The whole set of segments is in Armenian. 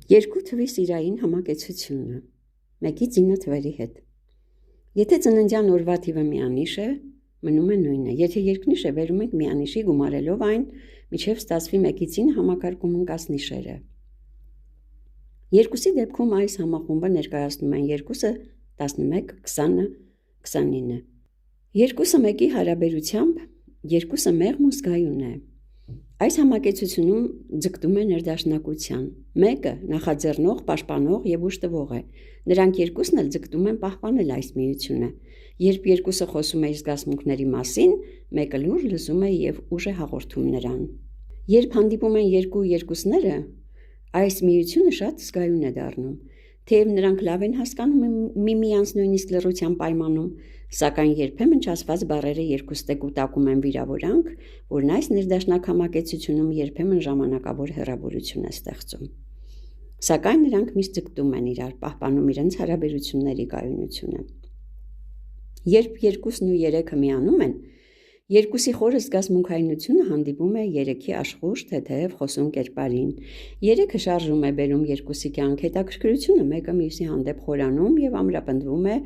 Երկու թվի սիրային համակեցությունը, 1-ից 9 թվերի հետ։ Եթե ծննդյան օրվա թիվը միանիշ է, մնում է նույնը։ Եթե երկնիշ է, բերում ենք միանիշի գումարելով այն, մինչև ստացվի 1-ից 9 համակարգում ընկած նիշերը։ Երկուսի դեպքում այս համախումբը ներկայացնում են երկուսը 11, 20, 29։ Երկուսը մեկի հարաբերությամբ երկուսը մեղմ ու զգայուն է։ Այս համակեցությունում ձգտում է ներդաշնակության։ Մեկը նախաձեռնող, պաշտպանող և ուժ տվող է։ Նրանք երկուսն էլ ձգտում են պահպանել այս միությունը։ Երբ երկուսը խոսում է իր զգացմունքների մասին, մեկը լուր լսում է և ուժ է հաղորդում նրան։ Երբ հանդիպում են երկուսները, այս միությունը շատ զգայուն է դառնում։ Թեև նրանք լավ են հասկանում միմյանց նույնիսկ լռության պայմանում, սակայն երբեմն չասված բառերը երկուստե կուտակում են վիրավորանք, որն այս ներդաշնակ համակեցությունում երբեմն ժամանակավոր հեռավորություն է ստեղծում։ Սակայն նրանք միշտ ձգտում են իրար, պահպանում իրենց հարաբերությունների կայունությունը։ Երբ 2-ն ու 3-ը միանում են, երկուսի խորը զգացմունքայնությունը հանդիպում է 3-ի աշխույժ, թեթև խոսուն կերպարին։ 3-ը շարժում է բերում երկուսի կյանք, հետաքրքրությունը մեկը մյուսի հանդեպ խորանում և ամրապնդվում է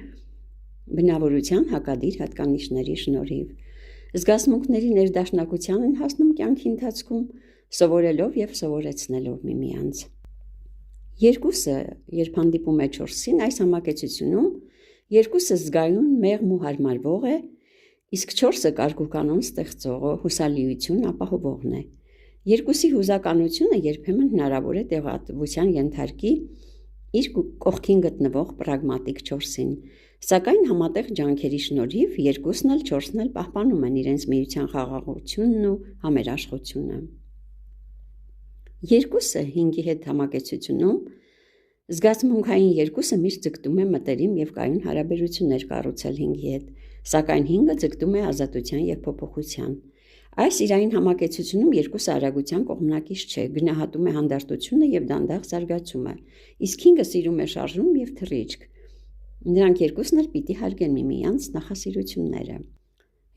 բնավորության հակադիր հատկանիշների շնորհիվ։ Զգացմունքների ներդաշնակության են հասնում կյանքի ընթացքում, սովորելով և սովորեցնելով միմյանց։ Երկուսը, երբ հանդիպում է 4-ին, այս համակեցությունում երկուսը զգայուն, մեղմ ու հարմարվող է, իսկ 4-ը կարգ ու կանոն ստեղծողը, հուսալիություն ապահովողն է։ Երկուսի հուզականությունը երբեմն հնարավոր է տեղատվության ենթարկի իր կողքին գտնվող պրագմատիկ 4-ին, սակայն համատեղ ջանքերի շնորհիվ երկուսն էլ 4-ն էլ պահպանում են իրենց միության խաղաղությունն ու համերաշխությունը։ Երկուսը 5-ի հետ համակեցությունում զգացմունքային երկուսը միշտ ձգտում է մտերիմ և կայուն հարաբերություններ կառուցել 5-ի հետ, սակայն 5-ը ձգտում է ազատության և փոփոխության։ Այս իրային համակեցությունում երկուսը արագության կողմնակից չէ, գնահատում է հանդարտությունը և դանդաղ զարգացումը, իսկ 5-ը սիրում է շարժում և թռիչք։ Նրանք երկուսն էլ պիտի հարգեն միմյանց նախասիրությունները։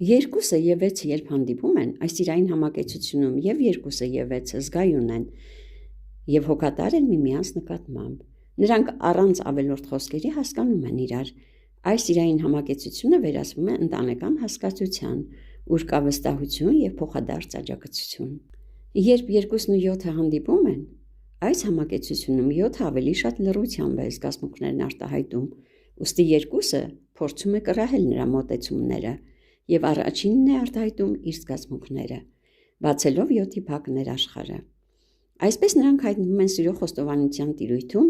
2-ը և 6-ը երբ հանդիպում են, այս իրային համակեցությունում և 2-ը և 6-ը զգայուն են և հոգատար են միմյանց նկատմամբ։ Նրանք առանց ավելորդ խոսքերի հասկանում են իրար։ Այս իրային համակեցությունը վերածվում է ընտանեկան հասկացության, ուր կա վստահություն և փոխադարձ աջակցություն։ Երբ 2-ն ու 7-ը հանդիպում են, այս համակեցությունում 7-ը ավելի շատ լռությամբ է զգացմունքներն արտահայտում, ուստի 2-ը փորձում է կռահել նրա մոտեցումները և առաջինն է արտահայտում իր զգացմունքները, բացելով 7-ի փակ ներաշխարհը։ Այսպես նրանք հայտնվում են սիրո խոստովանության տիրույթում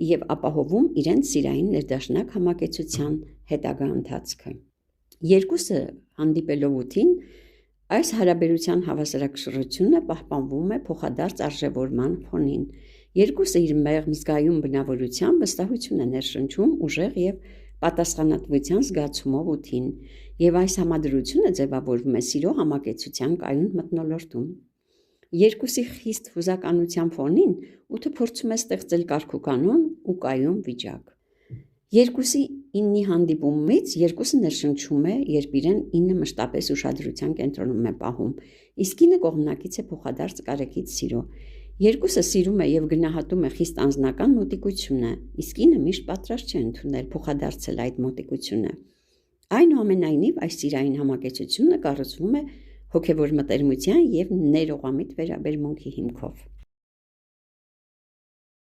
և ապահովում իրենց սիրային ներդաշնակ համակեցության հետագա ընթացքը։ 2-ը հանդիպելով 8-ին, այս հարաբերության հավասարակշռությունը պահպանվում է փոխադարձ արժևորման ֆոնին։ 2-ը իր մեղմ զգայուն բնավորությամբ վստահություն է ներշնչում ուժեղ և պատասխանատվության զգացումով 8-ին, և այս համադրությունը ձևավորվում է սիրո համակեցության կայուն մթնոլորտում։ 2-ի խիստ հուզականության ֆոնին 8-ը փորձում է ստեղծել կարգուկանոն ու կայուն վիճակ։ 2-ի 9-ի հանդիպումից 2-ը ներշնչում է, երբ իրեն 9-ը մշտապես ուշադրության կենտրոնում է պահում, իսկ 9-ը կողմնակից է փոխադարձ կարեկից սիրո։ 2-ը սիրում է և գնահատում է խիստ անձնական մոտիկությունը, իսկ 9-ը միշտ պատրաստ չէ ընդունել փոխադարձել այդ մոտիկությունը։ Այնուամենայնիվ, այս սիրային համակեցությունը կառուցվում է հոգևոր մտերմության և ներողամիտ վերաբերմունքի հիմքով։